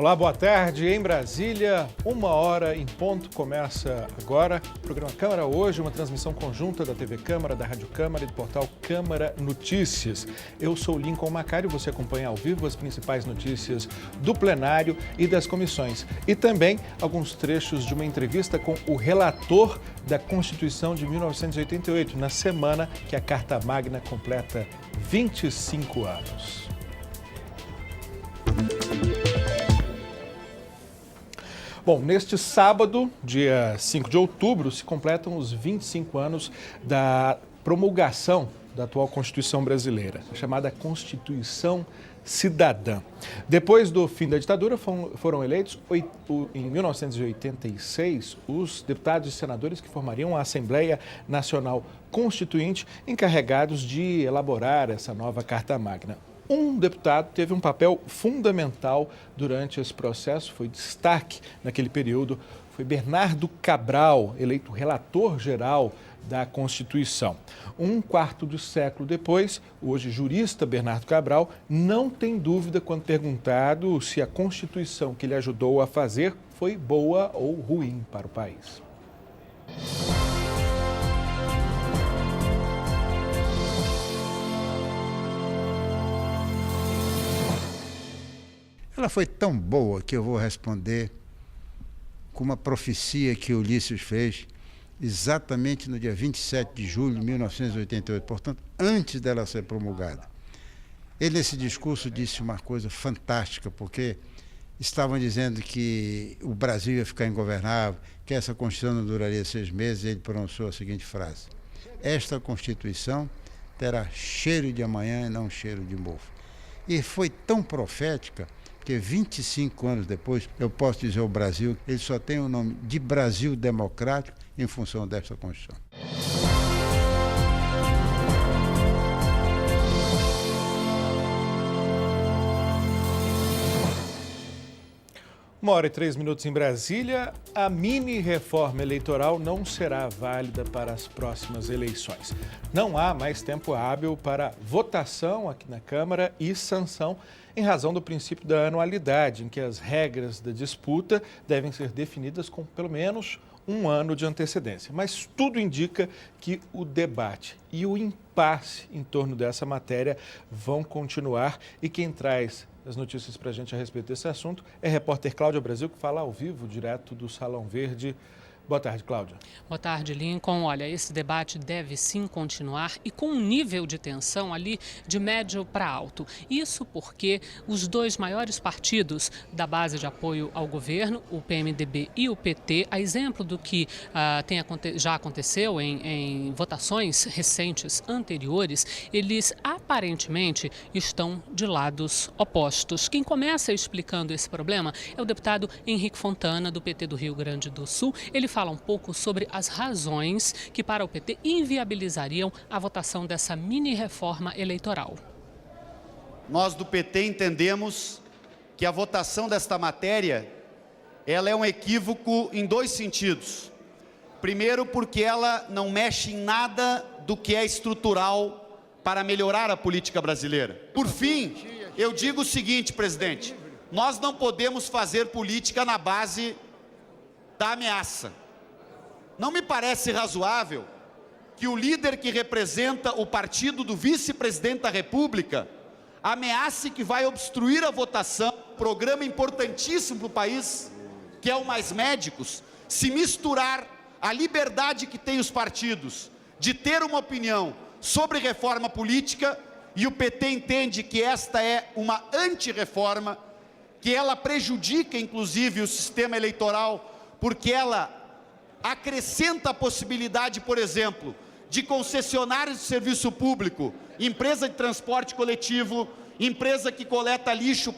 Olá, boa tarde. Em Brasília, 1h em ponto, começa agora o programa Câmara Hoje, uma transmissão conjunta da TV Câmara, da Rádio Câmara e do portal Câmara Notícias. Eu sou Lincoln Macário, você acompanha ao vivo as principais notícias do plenário e das comissões. E também alguns trechos de uma entrevista com o relator da Constituição de 1988, na semana que a Carta Magna completa 25 anos. Bom, neste sábado, dia 5 de outubro, se completam os 25 anos da promulgação da atual Constituição brasileira, a chamada Constituição Cidadã. Depois do fim da ditadura, foram eleitos, em 1986, os deputados e senadores que formariam a Assembleia Nacional Constituinte, encarregados de elaborar essa nova Carta Magna. Um deputado teve um papel fundamental durante esse processo, foi destaque naquele período, foi Bernardo Cabral, eleito relator geral da Constituição. Um quarto de século depois, o hoje jurista Bernardo Cabral não tem dúvida quando perguntado se a Constituição que ele ajudou a fazer foi boa ou ruim para o país. Ela foi tão boa que eu vou responder com uma profecia que Ulisses fez exatamente no dia 27 de julho de 1988, portanto, antes dela ser promulgada. Ele, nesse discurso, disse uma coisa fantástica, porque estavam dizendo que o Brasil ia ficar ingovernável, que essa Constituição não duraria 6 meses, e ele pronunciou a seguinte frase: esta Constituição terá cheiro de amanhã e não cheiro de mofo. E foi tão profética que 25 anos depois, eu posso dizer ao Brasil, ele só tem o nome de Brasil Democrático em função desta Constituição. 1h03 em Brasília, a mini-reforma eleitoral não será válida para as próximas eleições. Não há mais tempo hábil para votação aqui na Câmara e sanção em razão do princípio da anualidade, em que as regras da disputa devem ser definidas com pelo menos um ano de antecedência. Mas tudo indica que o debate e o impasse em torno dessa matéria vão continuar, e quem traz as notícias para a gente a respeito desse assunto é a repórter Cláudia Brasil, que fala ao vivo, direto do Salão Verde. Boa tarde, Cláudia. Boa tarde, Lincoln. Olha, esse debate deve sim continuar e com um nível de tensão ali de médio para alto. Isso porque os dois maiores partidos da base de apoio ao governo, o PMDB e o PT, a exemplo do que já aconteceu em votações recentes anteriores, eles aparentemente estão de lados opostos. Quem começa explicando esse problema é o deputado Henrique Fontana, do PT do Rio Grande do Sul. Ele fala um pouco sobre as razões que para o PT inviabilizariam a votação dessa mini-reforma eleitoral. Nós do PT entendemos que a votação desta matéria ela é um equívoco em dois sentidos. Primeiro, porque ela não mexe em nada do que é estrutural para melhorar a política brasileira. Por fim, eu digo o seguinte, presidente, nós não podemos fazer política na base da ameaça. Não me parece razoável que o líder que representa o partido do vice-presidente da República ameace que vai obstruir a votação, programa importantíssimo para o país, que é o Mais Médicos, se misturar a liberdade que tem os partidos de ter uma opinião sobre reforma política, e o PT entende que esta é uma anti-reforma, que ela prejudica inclusive o sistema eleitoral, porque ela acrescenta a possibilidade, por exemplo, de concessionários de serviço público, empresa de transporte coletivo, empresa que coleta lixo,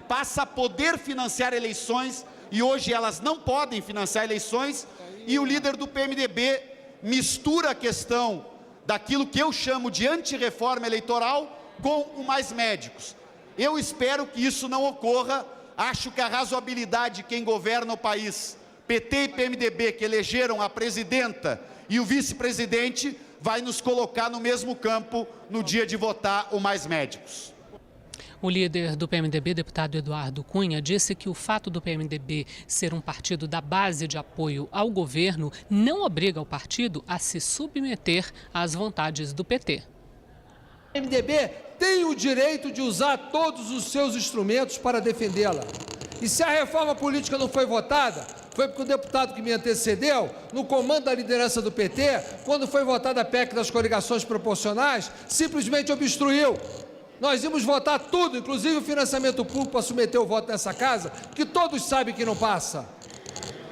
passa a poder financiar eleições, e hoje elas não podem financiar eleições, e o líder do PMDB mistura a questão daquilo que eu chamo de anti-reforma eleitoral com o Mais Médicos. Eu espero que isso não ocorra. Acho que a razoabilidade de quem governa o país, PT e PMDB, que elegeram a presidenta e o vice-presidente, vai nos colocar no mesmo campo no dia de votar o Mais Médicos. O líder do PMDB, deputado Eduardo Cunha, disse que o fato do PMDB ser um partido da base de apoio ao governo não obriga o partido a se submeter às vontades do PT. O PMDB tem o direito de usar todos os seus instrumentos para defendê-la. E se a reforma política não foi votada, foi porque o deputado que me antecedeu, no comando da liderança do PT, quando foi votada a PEC das coligações proporcionais, simplesmente obstruiu. Nós íamos votar tudo, inclusive o financiamento público para submeter o voto nessa casa, que todos sabem que não passa.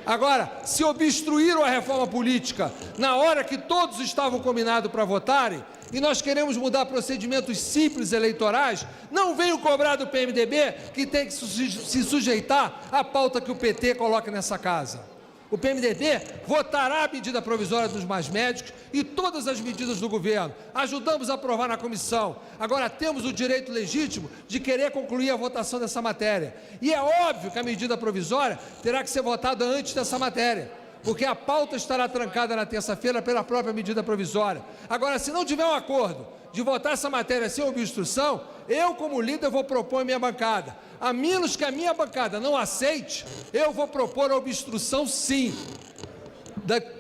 Agora, se obstruíram a reforma política na hora que todos estavam combinados para votarem, e nós queremos mudar procedimentos simples eleitorais, não venham cobrar do PMDB que tem que se sujeitar à pauta que o PT coloca nessa casa. O PMDB votará a medida provisória dos mais médicos e todas as medidas do governo. Ajudamos a aprovar na comissão. Agora temos o direito legítimo de querer concluir a votação dessa matéria. E é óbvio que a medida provisória terá que ser votada antes dessa matéria, porque a pauta estará trancada na terça-feira pela própria medida provisória. Agora, se não tiver um acordo de votar essa matéria sem obstrução, eu, como líder, vou propor a minha bancada. A menos que a minha bancada não aceite, eu vou propor a obstrução, sim,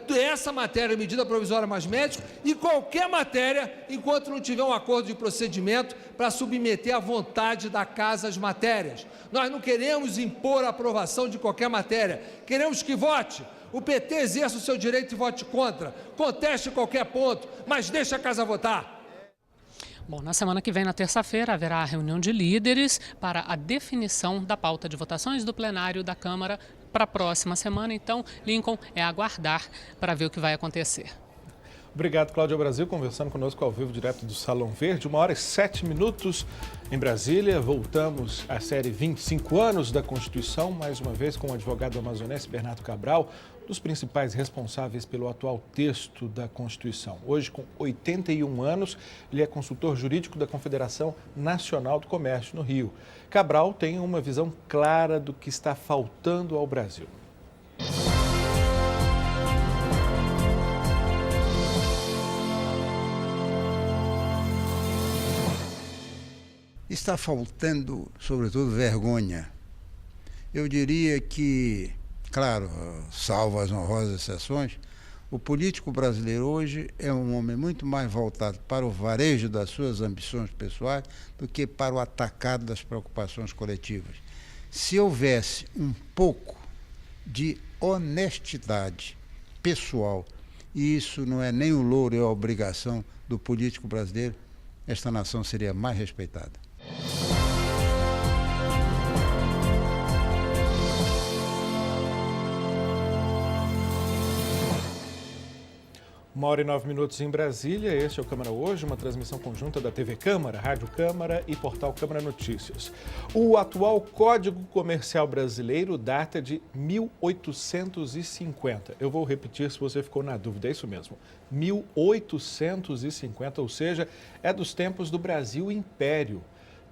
dessa matéria, medida provisória mais médico, e qualquer matéria, enquanto não tiver um acordo de procedimento para submeter à vontade da casa as matérias. Nós não queremos impor a aprovação de qualquer matéria, queremos que vote. O PT exerça o seu direito e vote contra, conteste qualquer ponto, mas deixe a casa votar. Bom, na semana que vem, na terça-feira, haverá a reunião de líderes para a definição da pauta de votações do plenário da Câmara para a próxima semana. Então, Lincoln, é aguardar para ver o que vai acontecer. Obrigado, Cláudia Brasil, conversando conosco ao vivo, direto do Salão Verde. 1h07 em Brasília. Voltamos à série 25 anos da Constituição, mais uma vez com o advogado amazonense Bernardo Cabral, dos principais responsáveis pelo atual texto da Constituição. Hoje, com 81 anos, ele é consultor jurídico da Confederação Nacional do Comércio no Rio. Cabral tem uma visão clara do que está faltando ao Brasil. Está faltando, sobretudo, vergonha. Eu diria que, claro, salvo as honrosas exceções, o político brasileiro hoje é um homem muito mais voltado para o varejo das suas ambições pessoais do que para o atacado das preocupações coletivas. Se houvesse um pouco de honestidade pessoal, e isso não é nem o louro, é a obrigação do político brasileiro, esta nação seria mais respeitada. 1h09 em Brasília. Este é o Câmara Hoje, uma transmissão conjunta da TV Câmara, Rádio Câmara e Portal Câmara Notícias. O atual Código Comercial Brasileiro data de 1850. Eu vou repetir se você ficou na dúvida, é isso mesmo. 1850, ou seja, é dos tempos do Brasil Império.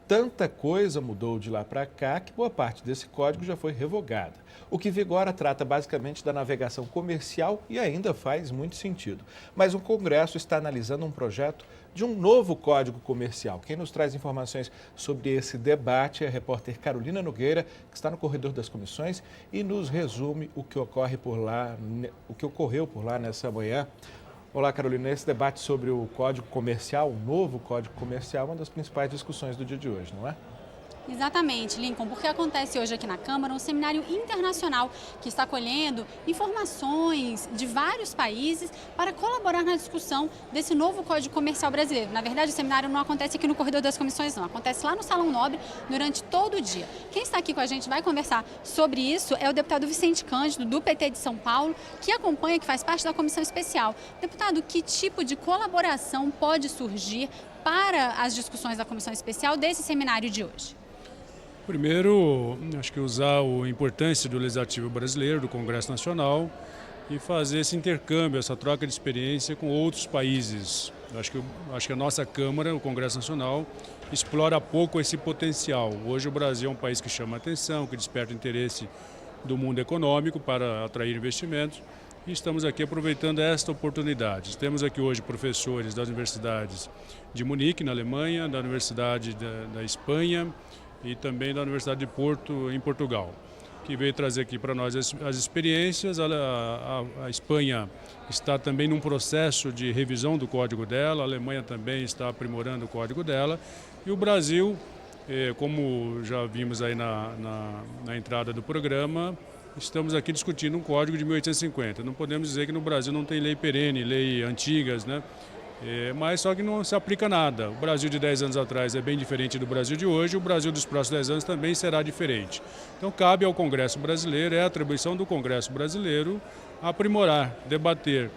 Tanta coisa mudou de lá para cá que boa parte desse código já foi revogada. O que vigora trata basicamente da navegação comercial e ainda faz muito sentido. Mas o Congresso está analisando um projeto de um novo Código Comercial. Quem nos traz informações sobre esse debate é a repórter Carolina Nogueira, que está no corredor das comissões e nos resume o que ocorreu por lá nessa manhã. Olá, Carolina. Esse debate sobre o Código Comercial, o novo Código Comercial, é uma das principais discussões do dia de hoje, não é? Exatamente, Lincoln, porque acontece hoje aqui na Câmara um seminário internacional que está colhendo informações de vários países para colaborar na discussão desse novo Código Comercial brasileiro. Na verdade, o seminário não acontece aqui no corredor das comissões, não. Acontece lá no Salão Nobre durante todo o dia. Quem está aqui com a gente vai conversar sobre isso é o deputado Vicente Cândido, do PT de São Paulo, que acompanha, que faz parte da comissão especial. Deputado, que tipo de colaboração pode surgir para as discussões da comissão especial desse seminário de hoje? Primeiro, acho que usar a importância do Legislativo brasileiro, do Congresso Nacional, e fazer esse intercâmbio, essa troca de experiência com outros países. Acho que a nossa Câmara, o Congresso Nacional, explora pouco esse potencial. Hoje o Brasil é um país que chama atenção, que desperta o interesse do mundo econômico para atrair investimentos, e estamos aqui aproveitando esta oportunidade. Temos aqui hoje professores das universidades de Munique, na Alemanha, da Universidade da Espanha e também da Universidade de Porto, em Portugal, que veio trazer aqui para nós as experiências. A Espanha está também num processo de revisão do código dela, a Alemanha também está aprimorando o código dela, e o Brasil, como já vimos aí na entrada do programa, estamos aqui discutindo um código de 1850. Não podemos dizer que no Brasil não tem lei perene, lei antigas, né? Mas só que não se aplica nada. O Brasil de 10 anos atrás é bem diferente do Brasil de hoje, o Brasil dos próximos 10 anos também será diferente. Então cabe ao Congresso Brasileiro, é a atribuição do Congresso Brasileiro, aprimorar, debater,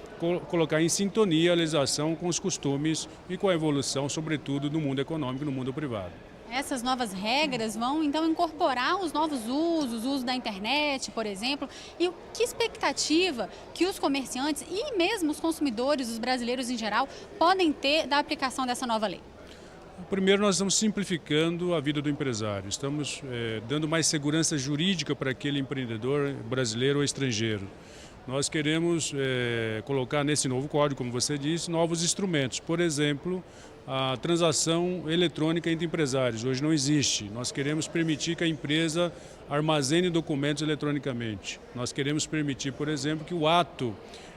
colocar em sintonia a legislação com os costumes e com a evolução, sobretudo, do mundo econômico e no mundo privado. Essas novas regras vão, então, incorporar os novos usos, o uso da internet, por exemplo. E que expectativa que os comerciantes e mesmo os consumidores, os brasileiros em geral, podem ter da aplicação dessa nova lei? Primeiro, nós estamos simplificando a vida do empresário. Estamos dando mais segurança jurídica para aquele empreendedor brasileiro ou estrangeiro. Nós queremos colocar nesse novo código, como você disse, novos instrumentos. Por exemplo, a transação eletrônica entre empresários. Hoje não existe. Nós queremos permitir que a empresa armazene documentos eletronicamente. Nós queremos permitir, por exemplo, que o ato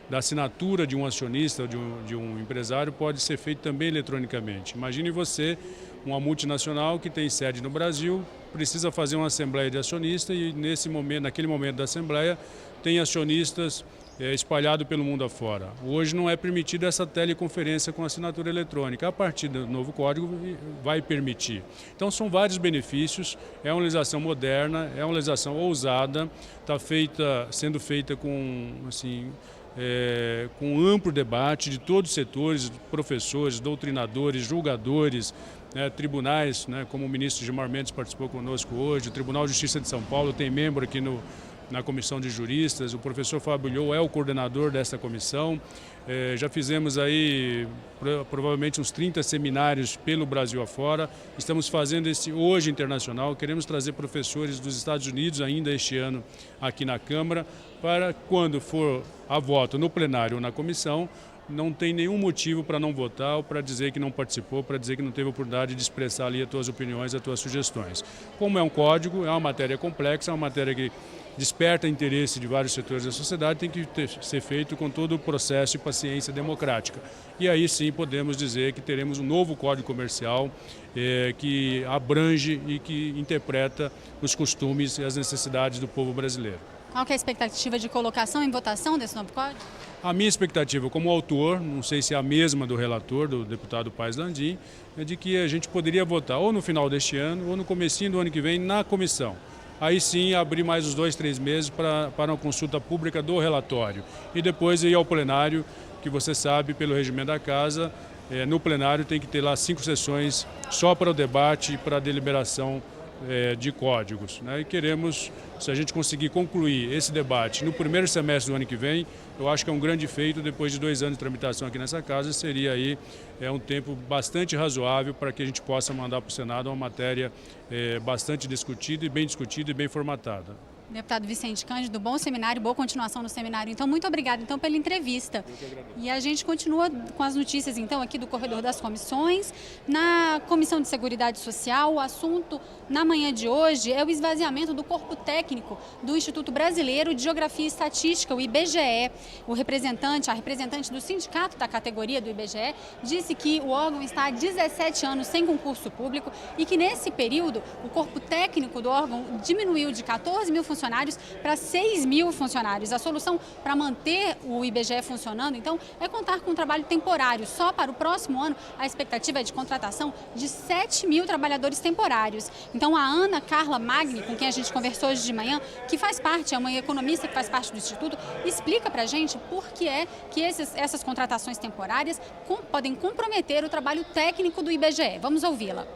da assinatura de um acionista, de um empresário, pode ser feito também eletronicamente. Imagine você, uma multinacional que tem sede no Brasil, precisa fazer uma assembleia de acionistas e naquele momento da assembleia tem acionistas espalhado pelo mundo afora. Hoje não é permitida essa teleconferência com assinatura eletrônica. A partir do novo código vai permitir. Então são vários benefícios, é uma legislação moderna, é uma legislação ousada, está sendo feita com um amplo debate de todos os setores, professores, doutrinadores, julgadores, tribunais, como o ministro Gilmar Mendes participou conosco hoje, o Tribunal de Justiça de São Paulo tem membro aqui na comissão de juristas, o professor Fábio Lhou é o coordenador dessa comissão. Já fizemos aí provavelmente uns 30 seminários pelo Brasil afora. Estamos fazendo esse hoje internacional, queremos trazer professores dos Estados Unidos ainda este ano aqui na Câmara, para quando for a voto no plenário ou na comissão, não tem nenhum motivo para não votar ou para dizer que não participou, para dizer que não teve oportunidade de expressar ali as tuas opiniões, as tuas sugestões. Como é um código, é uma matéria complexa, é uma matéria que desperta interesse de vários setores da sociedade, tem que ser feito com todo o processo e paciência democrática. E aí sim podemos dizer que teremos um novo Código Comercial que abrange e que interpreta os costumes e as necessidades do povo brasileiro. Qual que é a expectativa de colocação em votação desse novo código? A minha expectativa como autor, não sei se é a mesma do relator, do deputado Paes Landim, é de que a gente poderia votar ou no final deste ano ou no comecinho do ano que vem na comissão. Aí sim abrir mais uns 2, 3 meses para uma consulta pública do relatório. E depois ir ao plenário, que você sabe pelo regimento da casa, no plenário tem que ter lá 5 sessões só para o debate e para a deliberação de códigos. E queremos, se a gente conseguir concluir esse debate no primeiro semestre do ano que vem, eu acho que é um grande feito. Depois de 2 anos de tramitação aqui nessa casa, seria aí um tempo bastante razoável para que a gente possa mandar para o Senado uma matéria bastante discutida e bem formatada. Deputado Vicente Cândido, bom seminário, boa continuação no seminário. Então, muito obrigada pela entrevista. E a gente continua com as notícias, então, aqui do Corredor das Comissões. Na Comissão de Seguridade Social, o assunto na manhã de hoje é o esvaziamento do corpo técnico do Instituto Brasileiro de Geografia e Estatística, o IBGE. A representante do sindicato da categoria do IBGE disse que o órgão está há 17 anos sem concurso público e que, nesse período, o corpo técnico do órgão diminuiu de 14 mil funcionários para 6 mil funcionários. A solução para manter o IBGE funcionando, então, é contar com um trabalho temporário. Só para o próximo ano, a expectativa é de contratação de 7 mil trabalhadores temporários. Então, a Ana Carla Magni, com quem a gente conversou hoje de manhã, que faz parte, é uma economista que faz parte do Instituto, explica para a gente por que é que essas contratações temporárias podem comprometer o trabalho técnico do IBGE. Vamos ouvi-la.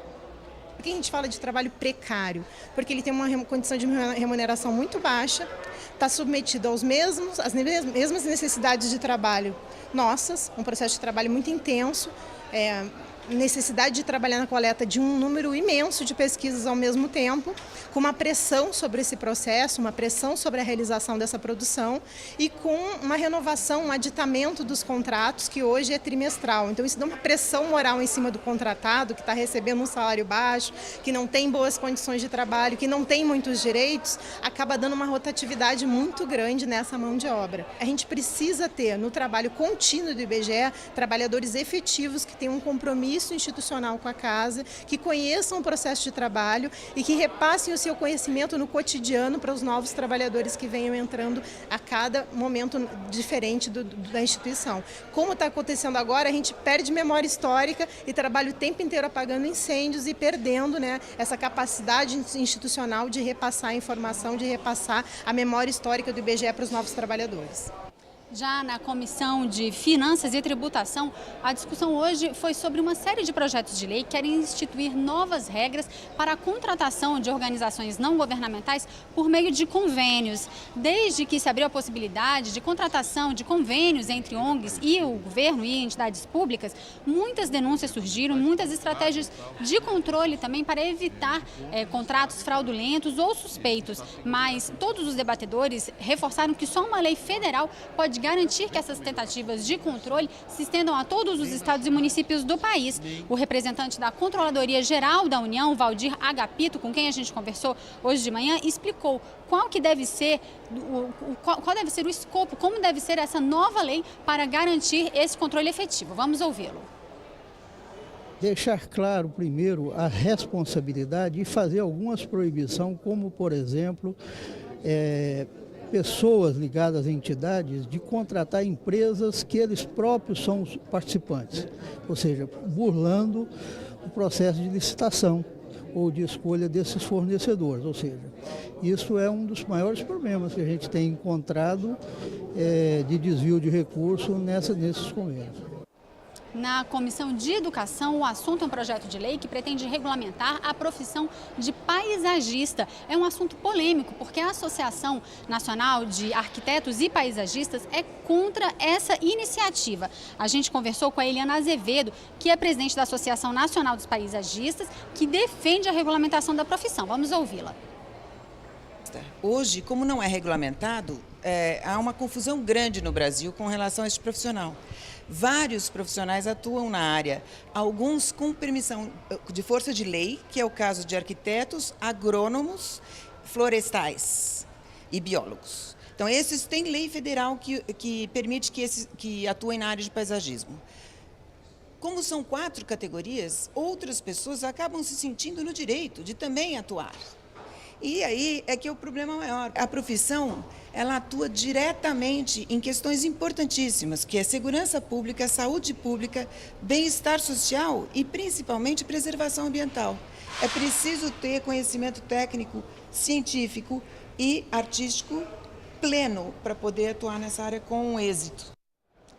Por que a gente fala de trabalho precário? Porque ele tem uma condição de remuneração muito baixa, está submetido às mesmas necessidades de trabalho nossas, um processo de trabalho muito intenso, necessidade de trabalhar na coleta de um número imenso de pesquisas ao mesmo tempo, com uma pressão sobre esse processo, uma pressão sobre a realização dessa produção e com uma renovação, um aditamento dos contratos, que hoje é trimestral. Então isso dá uma pressão moral em cima do contratado, que está recebendo um salário baixo, que não tem boas condições de trabalho, que não tem muitos direitos, acaba dando uma rotatividade muito grande nessa mão de obra. A gente precisa ter no trabalho contínuo do IBGE trabalhadores efetivos que tenham um compromisso institucional com a casa, que conheçam o processo de trabalho e que repassem o seu conhecimento no cotidiano para os novos trabalhadores que venham entrando a cada momento diferente da instituição. Como está acontecendo agora, a gente perde memória histórica e trabalha o tempo inteiro apagando incêndios e perdendo, né, essa capacidade institucional de repassar a informação, de repassar a memória histórica do IBGE para os novos trabalhadores. Já na Comissão de Finanças e Tributação, a discussão hoje foi sobre uma série de projetos de lei que querem instituir novas regras para a contratação de organizações não governamentais por meio de convênios. Desde que se abriu a possibilidade de contratação de convênios entre ONGs e o governo e entidades públicas, muitas denúncias surgiram, muitas estratégias de controle também para evitar contratos fraudulentos ou suspeitos. Mas todos os debatedores reforçaram que só uma lei federal pode garantir que essas tentativas de controle se estendam a todos os estados e municípios do país. O representante da Controladoria Geral da União, Valdir Agapito, com quem a gente conversou hoje de manhã, explicou qual deve ser o escopo, como deve ser essa nova lei para garantir esse controle efetivo. Vamos ouvi-lo. Deixar claro, primeiro, a responsabilidade e fazer algumas proibições, como, por exemplo, pessoas ligadas a entidades de contratar empresas que eles próprios são os participantes, ou seja, burlando o processo de licitação ou de escolha desses fornecedores, ou seja, isso é um dos maiores problemas que a gente tem encontrado de desvio de recursos nesses convênios. Na Comissão de Educação, o assunto é um projeto de lei que pretende regulamentar a profissão de paisagista. É um assunto polêmico, porque a Associação Nacional de Arquitetos e Paisagistas é contra essa iniciativa. A gente conversou com a Eliana Azevedo, que é presidente da Associação Nacional dos Paisagistas, que defende a regulamentação da profissão. Vamos ouvi-la. Hoje, como não é regulamentado, há uma confusão grande no Brasil com relação a este profissional. Vários profissionais atuam na área, alguns com permissão de força de lei, que é o caso de arquitetos, agrônomos, florestais e biólogos. Então, esses têm lei federal que permite que atuem na área de paisagismo. Como são 4 categorias, outras pessoas acabam se sentindo no direito de também atuar. E aí é que é o problema maior. A profissão, ela atua diretamente em questões importantíssimas, que é segurança pública, saúde pública, bem-estar social e, principalmente, preservação ambiental. É preciso ter conhecimento técnico, científico e artístico pleno para poder atuar nessa área com êxito.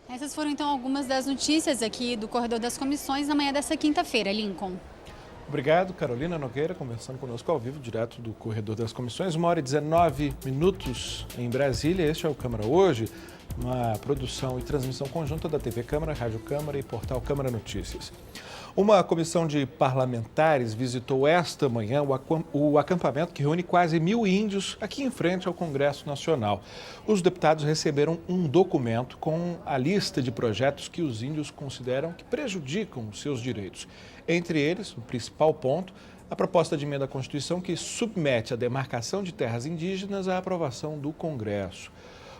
Essas foram, então, algumas das notícias aqui do Corredor das Comissões na manhã dessa quinta-feira. Lincoln. Obrigado, Carolina Nogueira, conversando conosco ao vivo, direto do Corredor das Comissões. 1h19 em Brasília. Este é o Câmara Hoje, uma produção e transmissão conjunta da TV Câmara, Rádio Câmara e Portal Câmara Notícias. Uma comissão de parlamentares visitou esta manhã o acampamento que reúne quase 1.000 índios aqui em frente ao Congresso Nacional. Os deputados receberam um documento com a lista de projetos que os índios consideram que prejudicam os seus direitos. Entre eles, o principal ponto, a proposta de emenda à Constituição que submete a demarcação de terras indígenas à aprovação do Congresso.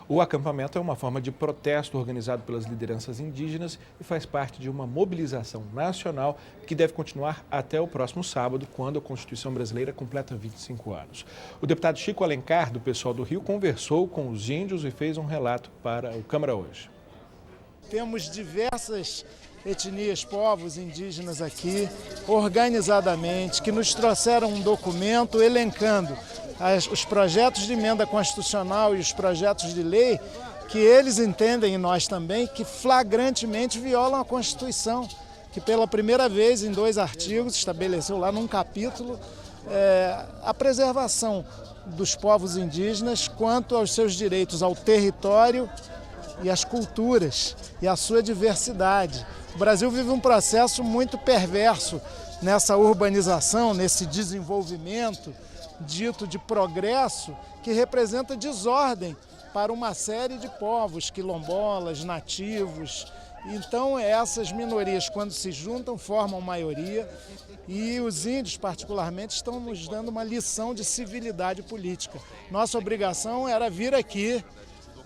O acampamento é uma forma de protesto organizado pelas lideranças indígenas e faz parte de uma mobilização nacional que deve continuar até o próximo sábado, quando a Constituição brasileira completa 25 anos. O deputado Chico Alencar, do PSOL do Rio, conversou com os índios e fez um relato para o Câmara Hoje. Temos diversas etnias, povos indígenas aqui, organizadamente, que nos trouxeram um documento elencando os projetos de emenda constitucional e os projetos de lei que eles entendem, e nós também, que flagrantemente violam a Constituição, que pela primeira vez em 2 artigos estabeleceu lá num capítulo a preservação dos povos indígenas quanto aos seus direitos ao território e as culturas e a sua diversidade. O Brasil vive um processo muito perverso nessa urbanização, nesse desenvolvimento dito de progresso, que representa desordem para uma série de povos, quilombolas, nativos. Então, essas minorias, quando se juntam, formam maioria, e os índios, particularmente, estão nos dando uma lição de civilidade política. Nossa obrigação era vir aqui,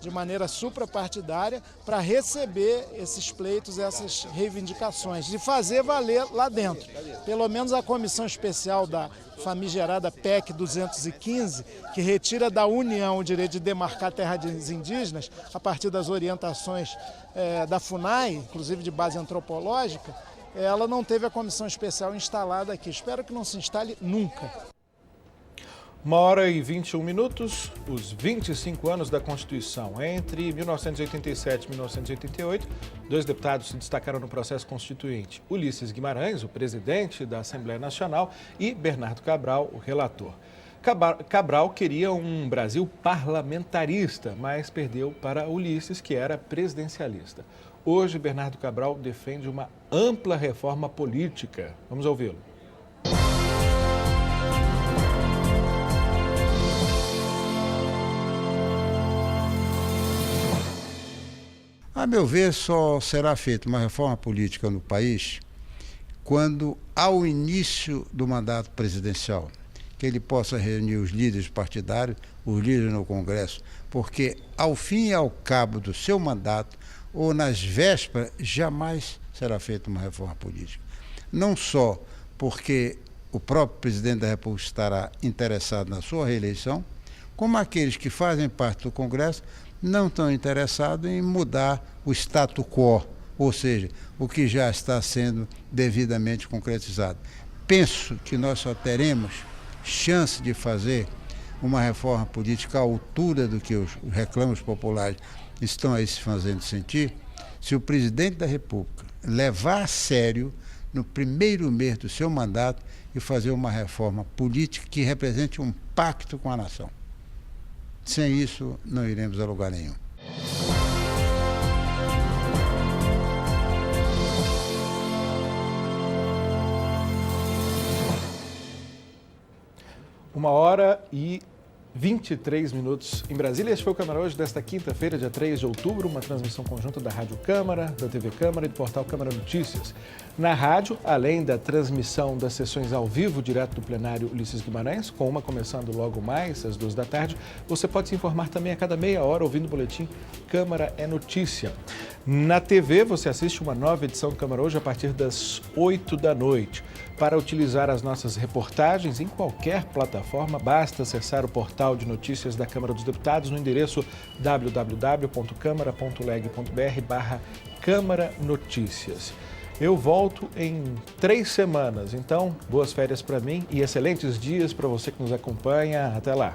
de maneira suprapartidária, para receber esses pleitos, essas reivindicações, e fazer valer lá dentro. Pelo menos a comissão especial da famigerada PEC 215, que retira da União o direito de demarcar terras indígenas, a partir das orientações da FUNAI, inclusive de base antropológica, ela não teve a comissão especial instalada aqui. Espero que não se instale nunca. 1h21, os 25 anos da Constituição. Entre 1987 e 1988, 2 deputados se destacaram no processo constituinte. Ulisses Guimarães, o presidente da Assembleia Nacional, e Bernardo Cabral, o relator. Cabral queria um Brasil parlamentarista, mas perdeu para Ulisses, que era presidencialista. Hoje, Bernardo Cabral defende uma ampla reforma política. Vamos ouvi-lo. A meu ver, só será feita uma reforma política no país quando, ao início do mandato presidencial, que ele possa reunir os líderes partidários, os líderes no Congresso, porque, ao fim e ao cabo do seu mandato, ou nas vésperas, jamais será feita uma reforma política. Não só porque o próprio presidente da República estará interessado na sua reeleição, como aqueles que fazem parte do Congresso não estão interessados em mudar o status quo, ou seja, o que já está sendo devidamente concretizado. Penso que nós só teremos chance de fazer uma reforma política à altura do que os reclamos populares estão aí se fazendo sentir, se o presidente da República levar a sério, no primeiro mês do seu mandato, e fazer uma reforma política que represente um pacto com a nação. Sem isso, não iremos a lugar nenhum. Uma hora e 23 minutos em Brasília. Este foi o Câmara Hoje desta quinta-feira, dia 3 de outubro, uma transmissão conjunta da Rádio Câmara, da TV Câmara e do portal Câmara Notícias. Na rádio, além da transmissão das sessões ao vivo, direto do plenário Ulisses Guimarães, com uma começando logo mais às 2 da tarde, você pode se informar também a cada meia hora ouvindo o boletim Câmara é Notícia. Na TV, você assiste uma nova edição do Câmara Hoje a partir das 8 da noite. Para utilizar as nossas reportagens em qualquer plataforma, basta acessar o portal de notícias da Câmara dos Deputados no endereço www.câmara.leg.br/Câmara Notícias. Eu volto em 3 semanas, então boas férias para mim e excelentes dias para você que nos acompanha. Até lá!